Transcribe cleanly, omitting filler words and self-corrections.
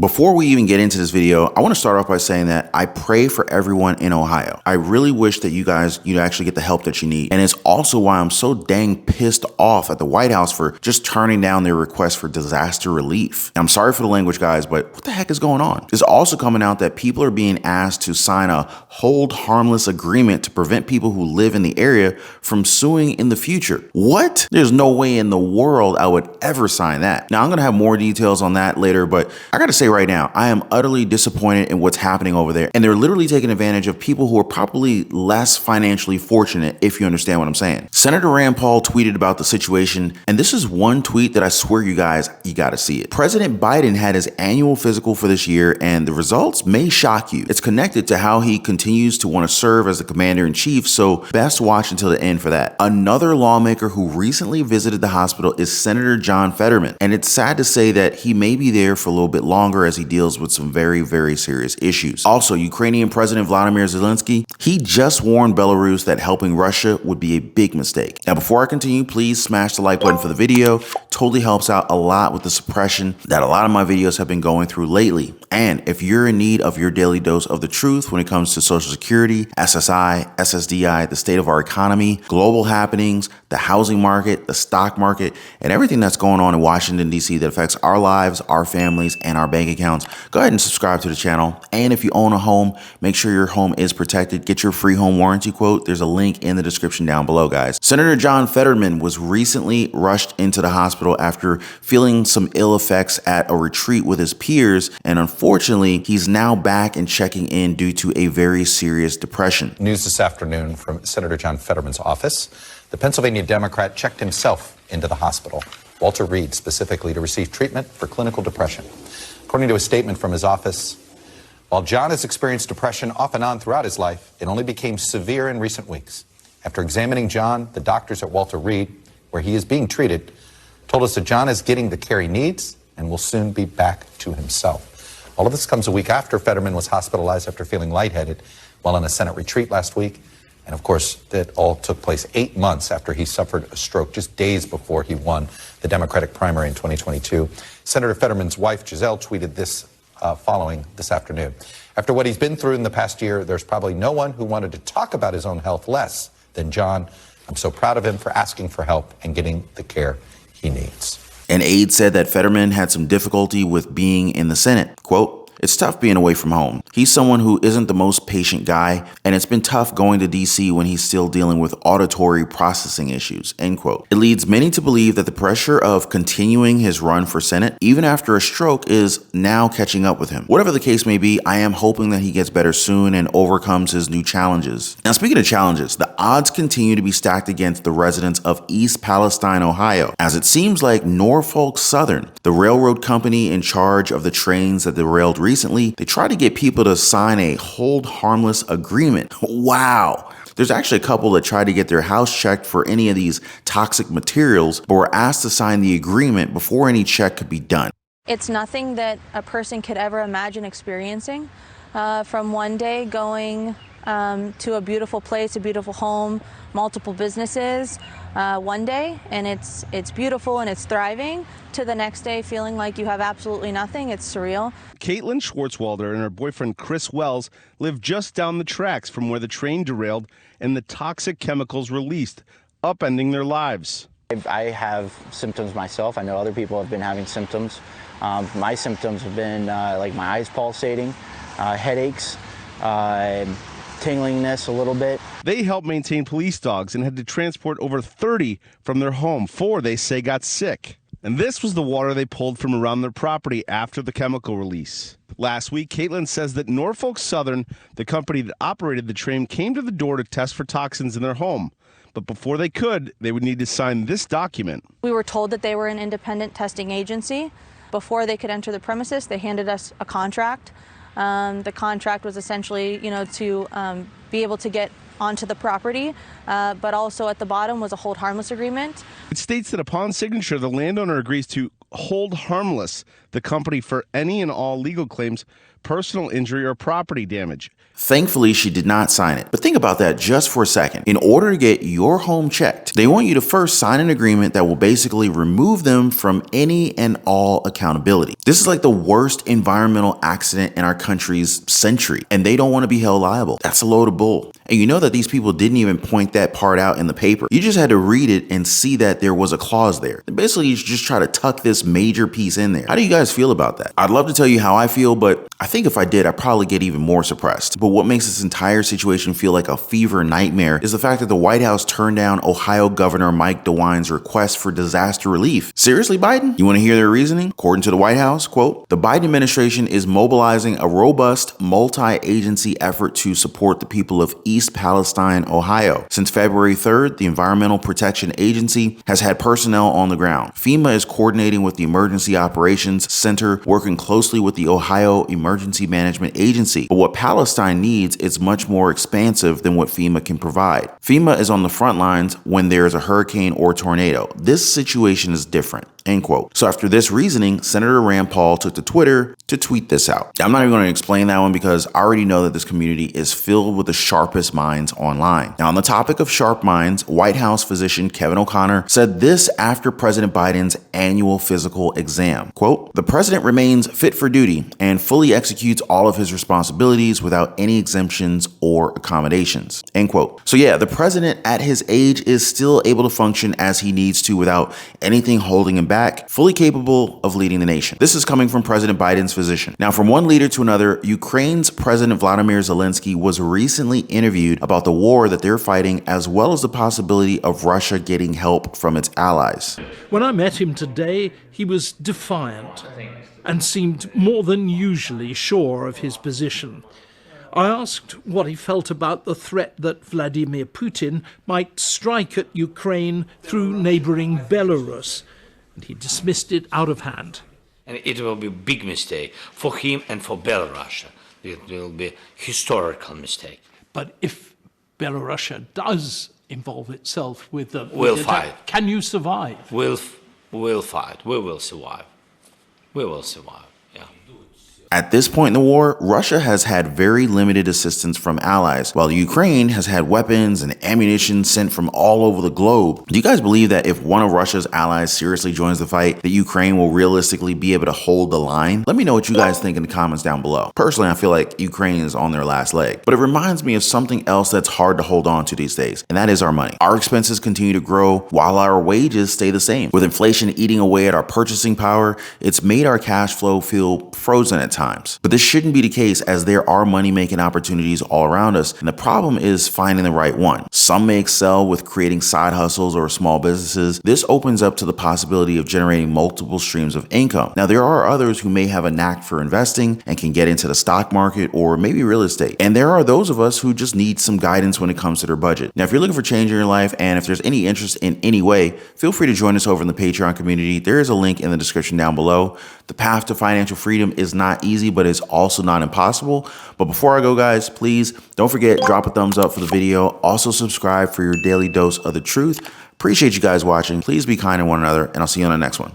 Before we even get into this video, I want to start off by saying that I pray for everyone in Ohio. I really wish that you actually get the help that you need. And it's also why I'm so dang pissed off at the White House for just turning down their request for disaster relief. I'm sorry for the language, guys, but what the heck is going on? It's also coming out that people are being asked to sign a hold harmless agreement to prevent people who live in the area from suing in the future. What? There's no way in the world I would ever sign that. Now, I'm going to have more details on that later, but I got to say right now, I am utterly disappointed in what's happening over there. And they're literally taking advantage of people who are probably less financially fortunate, if you understand what I'm saying. Senator Rand Paul tweeted about the situation, and this is one tweet that I swear you got to see it. President Biden had his annual physical for this year, and the results may shock you. It's connected to how he continues to want to serve as the commander-in-chief, so best watch until the end for that. Another lawmaker who recently visited the hospital is Senator John Fetterman, and it's sad to say that he may be there for a little bit longer as he deals with some very, very serious issues. Also, Ukrainian President Vladimir Zelensky, he just warned Belarus that helping Russia would be a big mistake. Now, before I continue, please smash the like button for the video. Totally helps out a lot with the suppression that a lot of my videos have been going through lately. And if you're in need of your daily dose of the truth when it comes to Social Security, SSI, SSDI, the state of our economy, global happenings, the housing market, the stock market, and everything that's going on in Washington, D.C. that affects our lives, our families, and our bank accounts, go ahead and subscribe to the channel. And if you own a home, make sure your home is protected. Get your free home warranty quote. There's a link in the description down below, guys. Senator John Fetterman was recently rushed into the hospital after feeling some ill effects at a retreat with his peers. And unfortunately, he's now back and checking in due to a very serious depression. News this afternoon from Senator John Fetterman's office. The Pennsylvania Democrat checked himself into the hospital, Walter Reed specifically, to receive treatment for clinical depression. According to a statement from his office, while John has experienced depression off and on throughout his life, it only became severe in recent weeks. After examining John, the doctors at Walter Reed, where he is being treated, told us that John is getting the care he needs and will soon be back to himself. All of this comes a week after Fetterman was hospitalized after feeling lightheaded while in a Senate retreat last week. And of course, that all took place 8 months after he suffered a stroke, just days before he won the Democratic primary in 2022. Senator Fetterman's wife, Giselle, tweeted this following this afternoon. After what he's been through in the past year, there's probably no one who wanted to talk about his own health less than John. I'm so proud of him for asking for help and getting the care he needs. An aide said that Fetterman had some difficulty with being in the Senate. Quote, "It's tough being away from home. He's someone who isn't the most patient guy, and it's been tough going to DC when he's still dealing with auditory processing issues," end quote. It leads many to believe that the pressure of continuing his run for Senate, even after a stroke, is now catching up with him. Whatever the case may be, I am hoping that he gets better soon and overcomes his new challenges. Now, speaking of challenges, the odds continue to be stacked against the residents of East Palestine, Ohio, as it seems like Norfolk Southern, the railroad company in charge of the trains that derailed recently, they tried to get people to sign a hold harmless agreement. Wow. There's actually a couple that tried to get their house checked for any of these toxic materials, but were asked to sign the agreement before any check could be done. It's nothing that a person could ever imagine experiencing. From one day going to a beautiful place, a beautiful home, multiple businesses one day, and it's beautiful and it's thriving, to the next day feeling like you have absolutely nothing. It's surreal. Caitlin Schwartzwalder and her boyfriend Chris Wells live just down the tracks from where the train derailed and the toxic chemicals released, upending their lives. I have symptoms myself. I know other people have been having symptoms. My symptoms have been like my eyes pulsating, headaches, tinglingness a little bit. They help maintain police dogs and had to transport over 30 from their home. 4, they say, got sick. And this was the water they pulled from around their property after the chemical release. Last week, Caitlin says that Norfolk Southern, the company that operated the train, came to the door to test for toxins in their home. But before they could, they would need to sign this document. We were told that they were an independent testing agency. Before they could enter the premises, they handed us a contract. The contract was essentially, to be able to get onto the property, but also at the bottom was a hold harmless agreement. It states that upon signature, the landowner agrees to hold harmless the company for any and all legal claims, personal injury, or property damage. Thankfully, she did not sign it. But think about that just for a second. In order to get your home checked, they want you to first sign an agreement that will basically remove them from any and all accountability. This is like the worst environmental accident in our country's century, and they don't want to be held liable. That's a load of bull. And you know that these people didn't even point that part out in the paper. You just had to read it and see that there was a clause there. And basically, you just try to tuck this major piece in there. How do you guys feel about that? I'd love to tell you how I feel, but I think if I did, I'd probably get even more suppressed. But what makes this entire situation feel like a fever nightmare is the fact that the White House turned down Ohio Governor Mike DeWine's request for disaster relief. Seriously, Biden? You want to hear their reasoning? According to the White House, quote, the Biden administration is mobilizing a robust multi-agency effort to support the people of East Palestine, Ohio. Since February 3rd, the Environmental Protection Agency has had personnel on the ground. FEMA is coordinating with the Emergency Operations Center, working closely with the Ohio Emergency Management Agency. But what Palestine needs is much more expansive than what FEMA can provide. FEMA is on the front lines when there is a hurricane or tornado. This situation is different. End quote. So after this reasoning, Senator Rand Paul took to Twitter to tweet this out. I'm not even going to explain that one because I already know that this community is filled with the sharpest minds online. Now, on the topic of sharp minds, White House physician Kevin O'Connor said this after President Biden's annual physical exam. Quote, the president remains fit for duty and fully executes all of his responsibilities without any exemptions or accommodations. End quote. So yeah, the president at his age is still able to function as he needs to without anything holding him back, fully capable of leading the nation. This is coming from President Biden's physician. Now, from one leader to another, Ukraine's President Vladimir Zelensky was recently interviewed about the war that they're fighting, as well as the possibility of Russia getting help from its allies. When I met him today, he was defiant and seemed more than usually sure of his position. I asked what he felt about the threat that Vladimir Putin might strike at Ukraine through neighboring Belarus, and he dismissed it out of hand. And it will be a big mistake for him and for Belarus. It will be a historical mistake. But if Belarus does involve itself with the We'll attack, fight. can you survive? We'll fight. We will survive. We will survive. Yeah. At this point in the war, Russia has had very limited assistance from allies, while Ukraine has had weapons and ammunition sent from all over the globe. Do you guys believe that if one of Russia's allies seriously joins the fight, that Ukraine will realistically be able to hold the line? Let me know what you guys think in the comments down below. Personally, I feel like Ukraine is on their last leg, but it reminds me of something else that's hard to hold on to these days, and that is our money. Our expenses continue to grow while our wages stay the same. With inflation eating away at our purchasing power, it's made our cash flow feel frozen at times. But this shouldn't be the case, as there are money-making opportunities all around us, and the problem is finding the right one. Some may excel with creating side hustles or small businesses. This opens up to the possibility of generating multiple streams of income. Now, there are others who may have a knack for investing and can get into the stock market or maybe real estate. And there are those of us who just need some guidance when it comes to their budget. Now, if you're looking for change in your life, and if there's any interest in any way, feel free to join us over in the Patreon community. There is a link in the description down below. The path to financial freedom is not easy, but it's also not impossible. But before I go, guys, please don't forget, drop a thumbs up for the video. Also subscribe for your daily dose of the truth. Appreciate you guys watching. Please be kind to one another, and I'll see you on the next one.